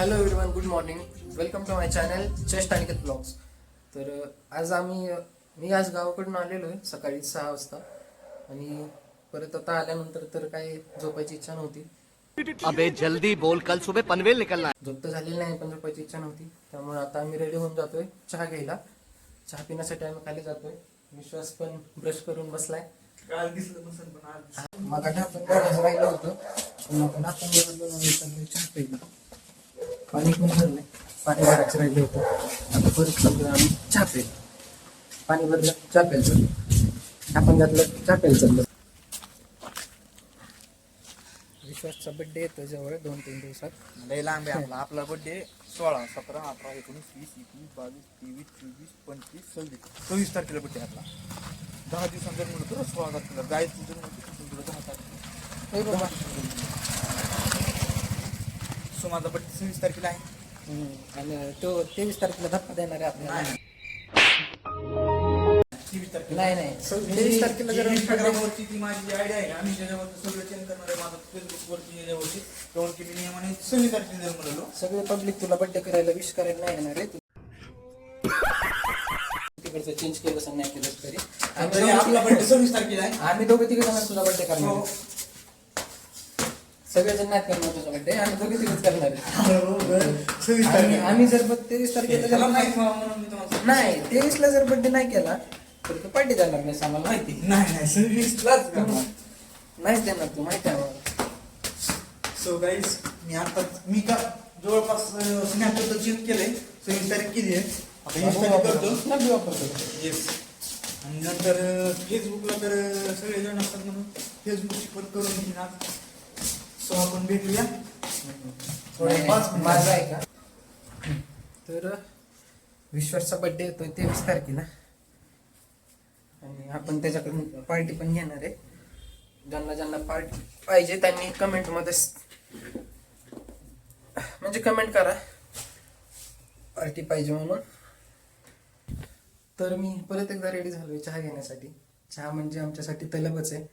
Hello everyone, good morning. Welcome to my channel just Aniket blogs. तर आज मी आज गावाकडून आलेलो आहे सकाळी 6 वाजता आणि परत आता आल्यानंतर तर काही झोपायची इच्छा नव्हती. अबे जल्दी बोल, कल सुबह पनवेल निकलना है. झोप तर झालेली नाही पण झोपायची इच्छा नव्हती, त्यामुळे आता आम्ही रेडी होऊन जातोय चहा घ्यायला. चहा पिण्यासाठी आम्ही खाली जातोय. विश्वास पण ब्रश करून बसलाय. मग आता आपण बघायचं राहिलं होतं पण आपण आता चहा प्यायला. पाणी पण भरलंय, पाणी भरायचं राहिलं होतं. आता परत चाललोय आम्ही चहा प्यायला. पाणी भरलं, चहा प्यायचं. आपण घातलं, चहा प्यायला चाललं. विश्वासचा बड्डे येतो जवळ 2-3 दिवसात. लय लांब आहे आपला बर्थडे 16, 17, 18, 19, 20, 21, 22, 23, 24, 25, 26, 24 तारखेला बड्डे आपला. 10 दिवसांत जर म्हणलं तर 16 तारखेला गायचं जर म्हणतो 10 तारखेला. हे बाबा. सो माझा बड्डे 26 तारखेला आहे. आणि तो 23 तारखेला धप्पा देणार आहे आपल्याला. 23 तारखेला नाही 23 तारखेला जर इंस्टाग्रामवरती ती माझी जी आयडिया आहे आम्ही त्याच्यावरती सगळं चेंज करणार आहे. माझं फेसबुकवरती याच्यावरती तेव्हा की मी नियमाने 26 तारखेला जर म्हणलो सगळे पब्लिक तुला बड्डे करायला विश करायला नाही येणार आहे. तिकडचं चेंज केलं नाही केलं तरी आपला बड्डे 26 तारखेला आहे. आम्ही दोघं तिकडे जाणार तुझा बड्डे करणार. सगळेजण नाही करणार तुझा बड्डे, आम्ही दोघे तिकडेच करणार आहे. आम्ही जर 23 तारखेला नाही 23 ला जर बड्डे नाही केला तर तू पार्टी जाणार नाही, आम्हाला माहिती. नाही 26लाच नाहीच देणार तू, माहिती आहे आम्हाला. सो गाईज मी का जवळपास स्नॅपचॅट चेंज केलंय. 26 तारीख केली आहे. आता Insta करतो. Snap वापरतो. येस. आणि नंतर फेसबुकला तर सगळेजण असतात म्हणून फेसबुकची पण करून घेईन आज. सो आपण भेटूया माझा आहे का. तर विश्वासचा बड्डे येतोय 23 तारखेला आणि आपण त्याच्याकडून पार्टी पण घेणार आहे. ज्यांना पार्टी पाहिजे त्यांनी कमेंटमध्ये म्हणजे कमेंट करा पार्टी पाहिजे म्हणून. तर मी परत एकदा रेडी झालोय चहा घेण्यासाठी. चहा म्हणजे आमच्यासाठी तलबच आहे.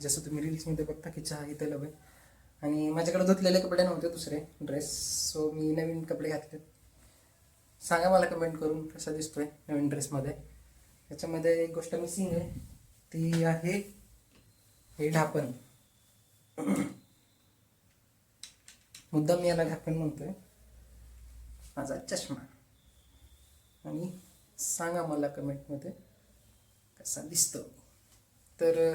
जसं तुम्ही रील्समध्ये बघता की चहा ही तलब आहे. आणि माझ्याकडे धुतलेले कपडे नव्हते, दुसरे ड्रेस. सो मी नवीन कपडे घातले. सांगा मला कमेंट करून कसा दिसतोय नवीन ड्रेसमध्ये. त्याच्यामध्ये एक गोष्ट मिसिंग आहे, ती आहे हे ढापण. मुद्दाम मी याला ढापण म्हणतोय, माझा चष्मा. आणि सांगा मला कमेंटमध्ये कसा दिसतो. तर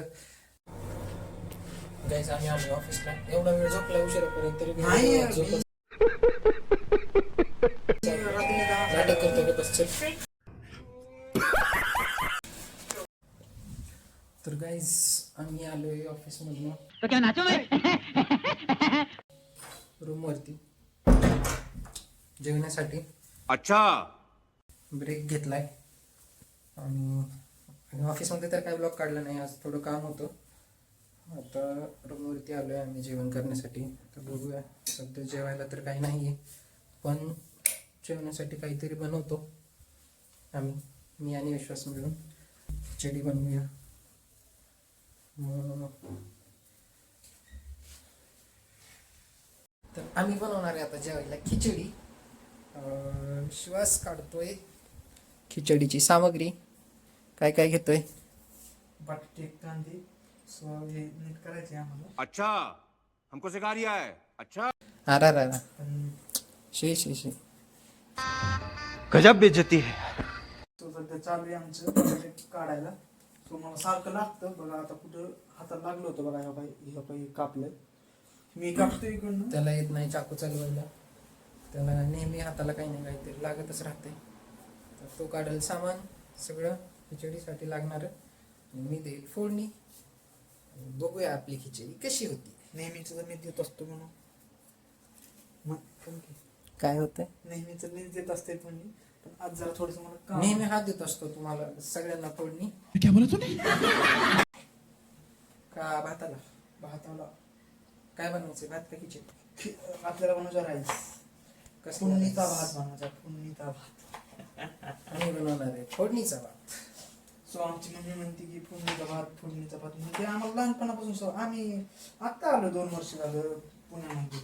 गाईज आम्ही आलो ऑफिसला. एवढा वेळ झोपला उशिरापर्यंत तरी नाटक करतो रे बस. तर गाईज आम्ही आलोय ऑफिसमधून रूमवरती जेवण्यासाठी. अच्छा. ब्रेक घेतलाय आणि ऑफिसमध्ये तर काय ब्लॉग काढला नाही. आज थोडं काम होतं. आता रूमवरती आलोय आम्ही जेवण करण्यासाठी. तर बघूया, सध्या जेवायला तर काही नाही आहे पण जेवणासाठी काहीतरी बनवतो आम्ही, मी आणि विश्वास मिळून. खिचडी बनवूया. तर आम्ही बनवणार आहे आता जेवायला खिचडी. विश्वास काढतोय खिचडीची सामग्री. काय काय घेतोय. बटाटे, कांदे. सो हे नीट करायचे आम्हाला. अच्छा, हमको सिखा रिया है. अच्छा. अरा पण शे गजब बेइज्जती है. तो सध्या चालू आहे आमचं बटाटे काढायला. सो मला सारखं लागतं बघा. आता कुठं हाताला लागलं होतं बघा. ह्या पाई कापलंय. मी कापतो इकडनं. त्याला येत नाही चाकू चालवायला. त्याला नेहमी हाताला काही नाही काहीतरी लागतच राहते. तर तो काढेल सामान सगळं खिचडीसाठी लागणार. मी देईल फोडणी. बघूया आपली खिचडी कशी होती. नेहमीच तर नीट देत असतो म्हणून काय होतंय. नेहमीच नीट देत असते पण आज जरा थोडस मला काम. नेहमी हात देत असतो तुम्हाला सगळ्यांना फोडणी. का भाताला काय बनवायचं, भात का खिचडी. आपल्याला बनवायचा राईस. फोडणीचा भात बनवायचा. फोडणीचा भात मी बनवणार आहे फोडणीचा भात. सो आमची मम्मी म्हणते की फोडणीचा भात म्हणजे आम्हाला लहानपणापासून आम्ही आत्ता आलो 2 वर्ष झालं पुण्यामध्ये.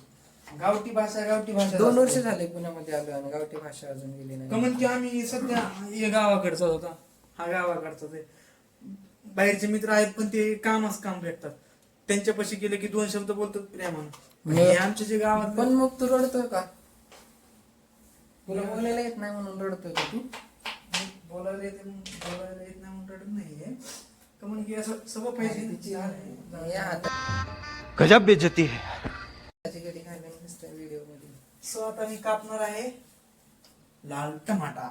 गावठी भाषा 2 वर्ष झाले पुण्यामध्ये आलो आणि गावठी भाषा अजून गेली नाही. कमन की आम्ही सध्या हे गावाकडचा होता, हा गावाकडचाच आहे. बाहेरचे मित्र आहेत पण ते कामच काम भेटतात, त्यांच्यापाशी गेले की 2 शब्द बोलतात प्रेमानं. हे आमचे जे गावात पण मग तू रडतोय का? तुला बोलायला येत नाही म्हणून रडतोय का तू? बोलायला येत नाही म्हणून रडत नाहीये. कमन की असं सगळं पाहिजे. या आता गजब बेइज्जती है. त्याची कधी खायला नसतं व्हिडिओ मध्ये. सो आता मी कापणार आहे लाल टमाटा.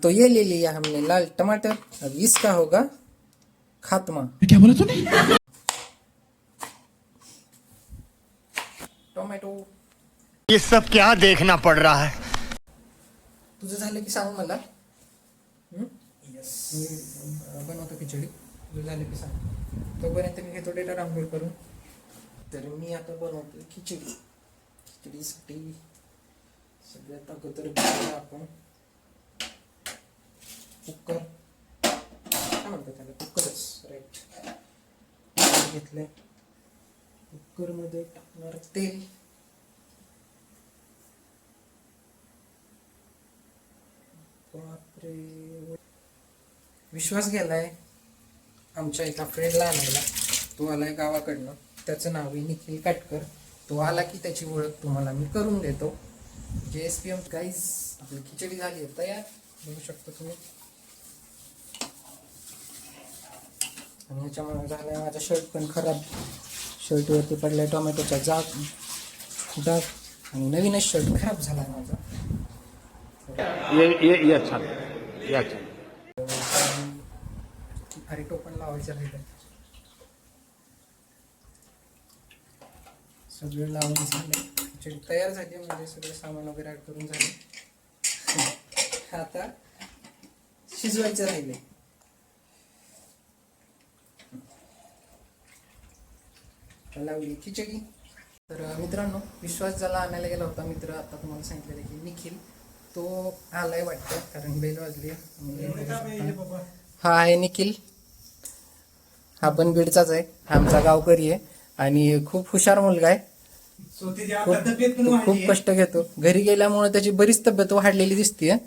तो ये ले लिया हमने लाल टमाटर, अब इसका होगा खात्मा. टोमॅटो ये सब क्या देखना पड़ रहा है. तुझं झालं की सांग मला. यस. मी बनवतो खिचडी. तुझं झालं की सांग. तोपर्यंत मी घेतो डेटा डाउनलोड करून. तर मी आता बनवतो खिचडी. खिचडीसाठी सगळ्यात अगोदर घेऊया आपण कुकर. काय म्हणतात त्याला? कुकरच राईट. घेतलंय. कुकरमध्ये टाकणार तेल. बापरे. विश्वास गेलाय आमच्या एका फ्रेंडला आणायला. तो आलाय गावाकडनं. त्याचं नाव आहे निखिल काटकर. तो आला की त्याची ओळख तुम्हाला मी करून देतो. JSPM गाईज आपली खिचडी झाली आहे तयार, बघू शकता तुम्ही. आणि ह्याच्यामुळे झालाय माझा शर्ट पण खराब. शर्टवरती पडलाय टोमॅटोचा डाग आणि नवीनच शर्ट खराब झालाय माझा. ये अच्छा ये अच्छा. अरे टोपण लावायचं राहिलं. सगळं लावून झालं. खिचडी तयार झाली म्हणजे सगळं सामान वगैरे ऍड करून झालं. आता शिजवायचं राहिले. लावली खिचडी. तर मित्रांनो, विश्वास ज्याला आणायला गेला होता मित्र, आता तुम्हाला सांगितलेलं की निखिल, तो आलाय वाटतं कारण बेल वाजली. हा आहे निखिल. हा पण बीडचाच आहे, आमचा गावकरी आहे आणि खूप हुशार मुलगा आहे. खूप कष्ट घेतो. घरी गेल्यामुळे त्याची बरीच तब्येत वाढलेली दिसतीये.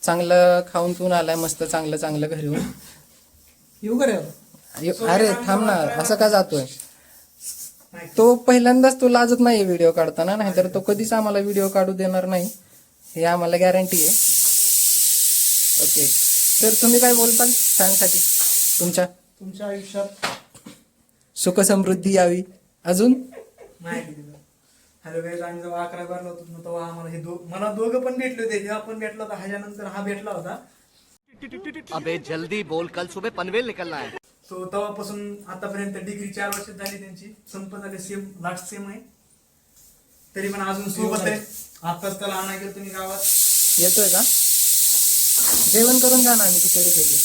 चांगलं खाऊन पिऊन आलाय मस्त चांगलं चांगलं घरी येऊन. येऊ करे. अरे थांब ना, असं का जातोय? तो पहिल्यांदाच तो लाजत नाही व्हिडिओ काढताना, नाहीतर तो कधीच आम्हाला व्हिडिओ काढू देणार नाही, हे आम्हाला गॅरंटी आहे. ओके सर, तुम्ही काय बोलताल फॅनसाठी? तुमच्या आयुष्यात सुख समृद्धी यावी. अजून हॅलो गाईज, आम्ही जेव्हा 11 बारला होतो ना, तेव्हा आम्हाला हे मला दोघं पण भेटले होते. जेव्हा पण भेटला होता ह्याच्यानंतर हा भेटला होता. अबे जल्दी बोल, कल सुबह पनवेल निकलना है. तो तेव्हापासून आतापर्यंत डिग्री 4 वर्ष झाली त्यांची. संपत आले, सेम लास्ट सेम आहे. तरी पण अजून सोबत आहे. आताच त्याला आणा गेलो तुम्ही गावात. येतोय का? जेवण करून जा ना, आम्ही खिचडी केली.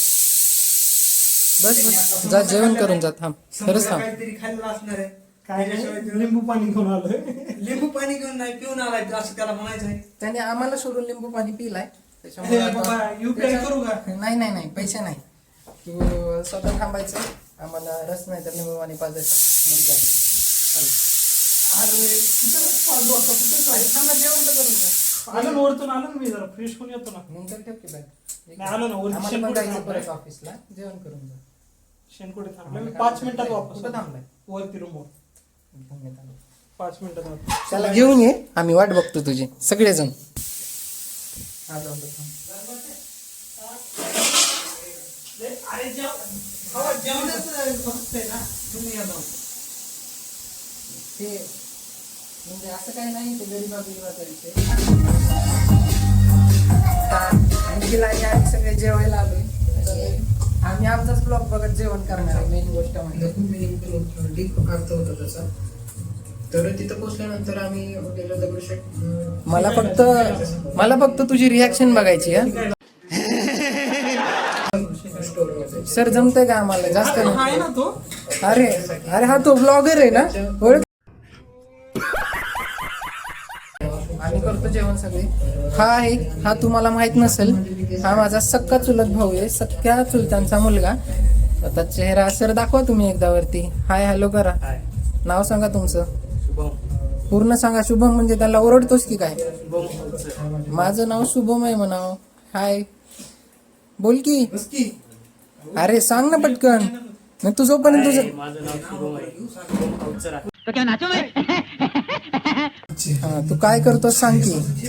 बस जा जेवण करून जा. थांब, खरंच थांब. काहीतरी खाल्लं असणार आहे. लिंबू पाणी घेऊन आलोय. लिंबू पाणी घेऊन नाही, पिऊन आलाय असं त्याला म्हणायचं आहे. त्याने आम्हाला सोडून लिंबू पाणी पिलाय. UPI करू का? नाही पैसे नाही. तू स्वतः थांबायचं. आम्हाला रस नाही तर लिंबू पाणी पाजायचं. मग जायचं. अरे थांबा, जेवण तर करून जा. आलो ना वरतून, आलो ना मी, जरा फ्रेश होऊन येतो ना. नंतर ठेव की बॅग. नाही, आलो ना वरती. आम्हाला पण शेणकुठे जायचं थांबलाय. परत ऑफिसला. जेवण करून जा. शेणकुठे थांबलोय. 5 मिनिटात वापस. कुठं थांबलाय? वरती रूमवर. घेऊन येताना. 5 मिनिटात वापस. त्याला घेऊन ये, आम्ही वाट बघतो तुझी सगळेजण. अरे जेवणाचं फक्त आहे ना, तुम्ही या जाऊन. ते म्हणजे असं काही नाही, ते गरीबा विषय. आणखी आम्ही सगळे जेवायला आलोय. आम्ही आमचाच ब्लॉग बघत जेवण करणार आहे. मेन गोष्ट म्हणजे डीप अर्थ होता त्याचा. तर तिथं पोहोचल्यानंतर आम्ही हॉटेलला दगडूशेठ. मला फक्त तुझी रिॲक्शन बघायची आहे. सर जमतंय का आम्हाला? जास्त आहे ना तो. अरे हा तो ब्लॉगर आहे ना, ओळख. आम्ही करतो जेवण सगळे. हा तुम्हाला माहित नसेल, हा माझा सक्का चुलत भाऊ आहे, सख्या चुलत्यांचा मुलगा. आता चेहरा सर दाखवा तुम्ही एकदा वरती. हाय हॅलो करा. नाव सांगा तुमचं. शुभम. पूर्ण सांगा. शुभम म्हणजे त्याला ओरडतोस की काय? माझं नाव शुभम आहे म्हणाव. हाय बोल की. अरे सांग ना पटकन. मग तू जोपर्यंत तुझं हा तू काय करतोस सांग की.